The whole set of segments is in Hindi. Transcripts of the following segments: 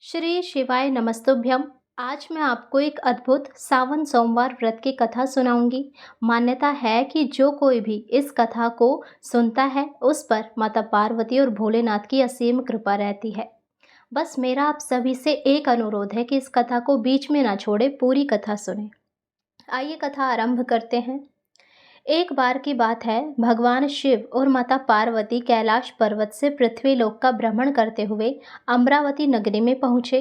श्री शिवाय नमस्तुभ्यम। आज मैं आपको एक अद्भुत सावन सोमवार व्रत की कथा सुनाऊंगी। मान्यता है कि जो कोई भी इस कथा को सुनता है उस पर माता पार्वती और भोलेनाथ की असीम कृपा रहती है। बस मेरा आप सभी से एक अनुरोध है कि इस कथा को बीच में ना छोड़े, पूरी कथा सुने। आइए कथा आरंभ करते हैं। एक बार की बात है, भगवान शिव और माता पार्वती कैलाश पर्वत से पृथ्वी लोक का भ्रमण करते हुए अमरावती नगरी में पहुँचे।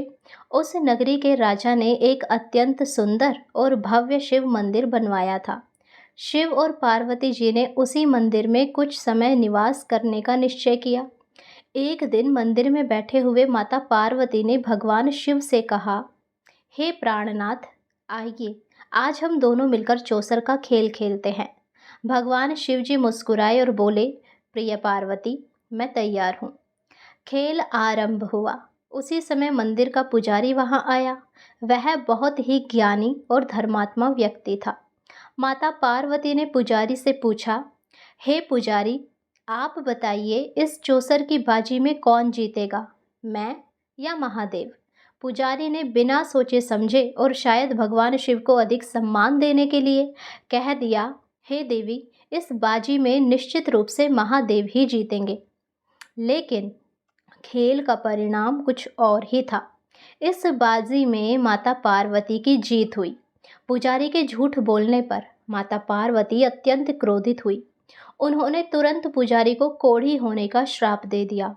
उस नगरी के राजा ने एक अत्यंत सुंदर और भव्य शिव मंदिर बनवाया था। शिव और पार्वती जी ने उसी मंदिर में कुछ समय निवास करने का निश्चय किया। एक दिन मंदिर में बैठे हुए माता पार्वती ने भगवान शिव से कहा, हे प्राणनाथ, आइए आज हम दोनों मिलकर चौसर का खेल खेलते हैं। भगवान शिवजी मुस्कुराए और बोले, प्रिय पार्वती, मैं तैयार हूँ। खेल आरंभ हुआ। उसी समय मंदिर का पुजारी वहां आया। वह बहुत ही ज्ञानी और धर्मात्मा व्यक्ति था। माता पार्वती ने पुजारी से पूछा, हे पुजारी, आप बताइए इस चौसर की बाजी में कौन जीतेगा, मैं या महादेव? पुजारी ने बिना सोचे समझे और शायद भगवान शिव को अधिक सम्मान देने के लिए कह दिया, हे देवी, इस बाजी में निश्चित रूप से महादेव ही जीतेंगे। लेकिन खेल का परिणाम कुछ और ही था। इस बाजी में माता पार्वती की जीत हुई। पुजारी के झूठ बोलने पर माता पार्वती अत्यंत क्रोधित हुई। उन्होंने तुरंत पुजारी को कोढ़ी होने का श्राप दे दिया।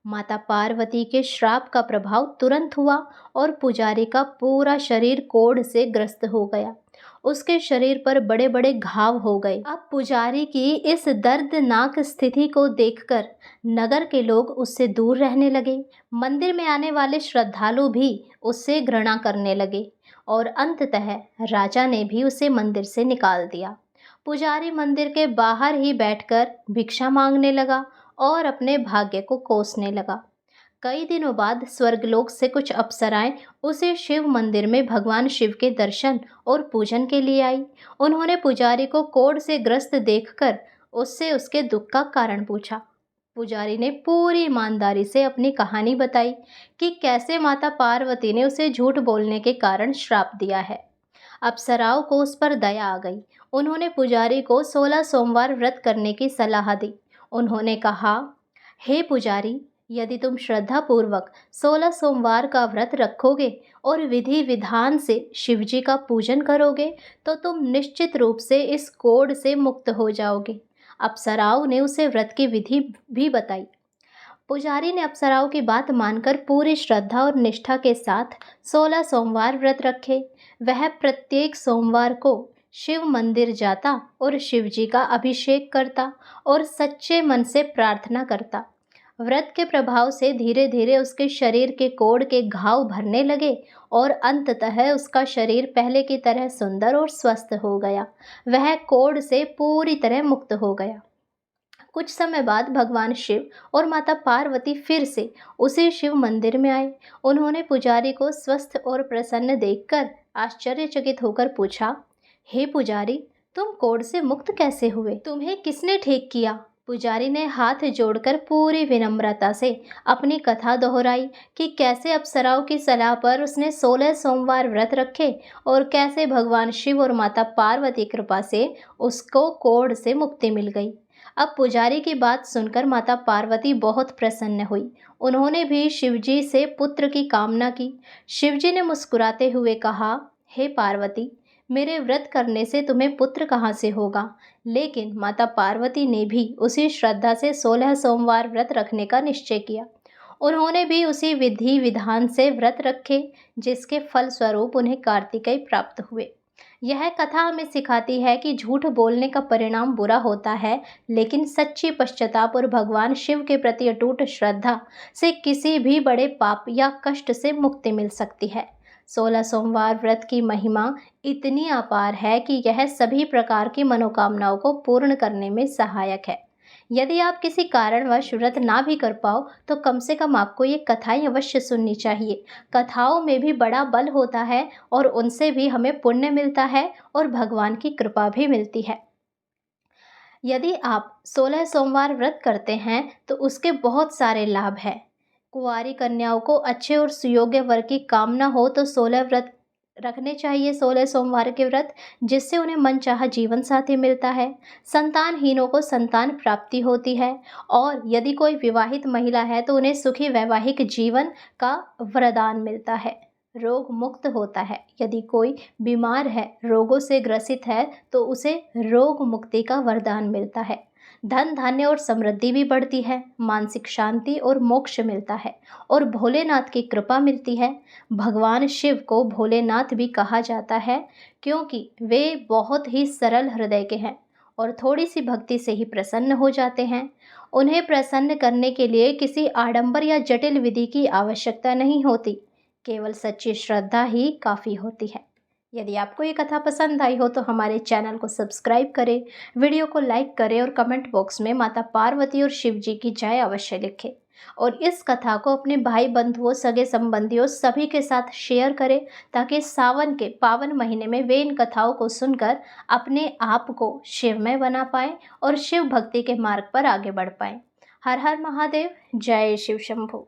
माता पार्वती के श्राप का प्रभाव तुरंत हुआ और पुजारी का पूरा शरीर कोढ़ से ग्रस्त हो गया। उसके शरीर पर बड़े बड़े घाव हो गए। अब पुजारी की इस दर्दनाक स्थिति को देखकर नगर के लोग उससे दूर रहने लगे। मंदिर में आने वाले श्रद्धालु भी उससे घृणा करने लगे और अंततः राजा ने भी उसे मंदिर से निकाल दिया। पुजारी मंदिर के बाहर ही बैठकर भिक्षा मांगने लगा और अपने भाग्य को कोसने लगा। कई दिनों बाद स्वर्गलोक से कुछ अप्सराएं उसे शिव मंदिर में भगवान शिव के दर्शन और पूजन के लिए आई। उन्होंने पुजारी को कोढ़ से ग्रस्त देखकर उससे उसके दुख का कारण पूछा। पुजारी ने पूरी ईमानदारी से अपनी कहानी बताई कि कैसे माता पार्वती ने उसे झूठ बोलने के कारण श्राप दिया है। अप्सराओं को उस पर दया आ गई। उन्होंने पुजारी को 16 सोमवार व्रत करने की सलाह दी। उन्होंने कहा, हे पुजारी, यदि तुम श्रद्धापूर्वक 16 सोमवार का व्रत रखोगे और विधि विधान से शिवजी का पूजन करोगे तो तुम निश्चित रूप से इस कोढ़ से मुक्त हो जाओगे। अप्सराओं ने उसे व्रत की विधि भी बताई। पुजारी ने अप्सराओं की बात मानकर पूरी श्रद्धा और निष्ठा के साथ 16 सोमवार व्रत रखे। वह प्रत्येक सोमवार को शिव मंदिर जाता और शिवजी का अभिषेक करता और सच्चे मन से प्रार्थना करता। व्रत के प्रभाव से धीरे धीरे उसके शरीर के कोढ़ के घाव भरने लगे और अंततः उसका शरीर पहले की तरह सुंदर और स्वस्थ हो गया। वह कोढ़ से पूरी तरह मुक्त हो गया। कुछ समय बाद भगवान शिव और माता पार्वती फिर से उसी शिव मंदिर में आए। उन्होंने पुजारी को स्वस्थ और प्रसन्न देखकर आश्चर्यचकित होकर पूछा, हे पुजारी, तुम कोढ़ से मुक्त कैसे हुए? तुम्हें किसने ठीक किया? पुजारी ने हाथ जोड़कर पूरी विनम्रता से अपनी कथा दोहराई कि कैसे अप्सराओं की सलाह पर उसने 16 सोमवार व्रत रखे और कैसे भगवान शिव और माता पार्वती कृपा से उसको कोढ़ से मुक्ति मिल गई। अब पुजारी की बात सुनकर माता पार्वती बहुत प्रसन्न हुई। उन्होंने भी शिवजी से पुत्र की कामना की। शिवजी ने मुस्कुराते हुए कहा, हे पार्वती, मेरे व्रत करने से तुम्हें पुत्र कहाँ से होगा? लेकिन माता पार्वती ने भी उसी श्रद्धा से 16 सोमवार व्रत रखने का निश्चय किया। उन्होंने भी उसी विधि विधान से व्रत रखे जिसके फल स्वरूप उन्हें कार्तिकेय प्राप्त हुए। यह कथा हमें सिखाती है कि झूठ बोलने का परिणाम बुरा होता है, लेकिन सच्ची पश्चाताप और भगवान शिव के प्रति अटूट श्रद्धा से किसी भी बड़े पाप या कष्ट से मुक्ति मिल सकती है। 16 सोमवार व्रत की महिमा इतनी अपार है कि यह सभी प्रकार की मनोकामनाओं को पूर्ण करने में सहायक है। यदि आप किसी कारणवश व्रत ना भी कर पाओ तो कम से कम आपको ये कथाएं अवश्य सुननी चाहिए। कथाओं में भी बड़ा बल होता है और उनसे भी हमें पुण्य मिलता है और भगवान की कृपा भी मिलती है। यदि आप 16 सोमवार व्रत करते हैं तो उसके बहुत सारे लाभ हैं। कुंवारी कन्याओं को अच्छे और सुयोग्य वर की कामना हो तो 16 व्रत रखने चाहिए, 16 सोमवार के व्रत, जिससे उन्हें मनचाहा जीवन साथी मिलता है। संतानहीनों को संतान प्राप्ति होती है और यदि कोई विवाहित महिला है तो उन्हें सुखी वैवाहिक जीवन का वरदान मिलता है। रोग मुक्त होता है। यदि कोई बीमार है, रोगों से ग्रसित है, तो उसे रोग मुक्ति का वरदान मिलता है। धन धान्य और समृद्धि भी बढ़ती है, मानसिक शांति और मोक्ष मिलता है और भोलेनाथ की कृपा मिलती है। भगवान शिव को भोलेनाथ भी कहा जाता है क्योंकि वे बहुत ही सरल हृदय के हैं और थोड़ी सी भक्ति से ही प्रसन्न हो जाते हैं। उन्हें प्रसन्न करने के लिए किसी आडंबर या जटिल विधि की आवश्यकता नहीं होती, केवल सच्ची श्रद्धा ही काफ़ी होती है। यदि आपको ये कथा पसंद आई हो तो हमारे चैनल को सब्सक्राइब करें, वीडियो को लाइक करें और कमेंट बॉक्स में माता पार्वती और शिव जी की जय अवश्य लिखें। और इस कथा को अपने भाई बंधुओं, सगे संबंधियों सभी के साथ शेयर करें ताकि सावन के पावन महीने में वे इन कथाओं को सुनकर अपने आप को शिवमय बना पाएँ और शिव भक्ति के मार्ग पर आगे बढ़ पाएँ। हर हर महादेव, जय शिव शंभू।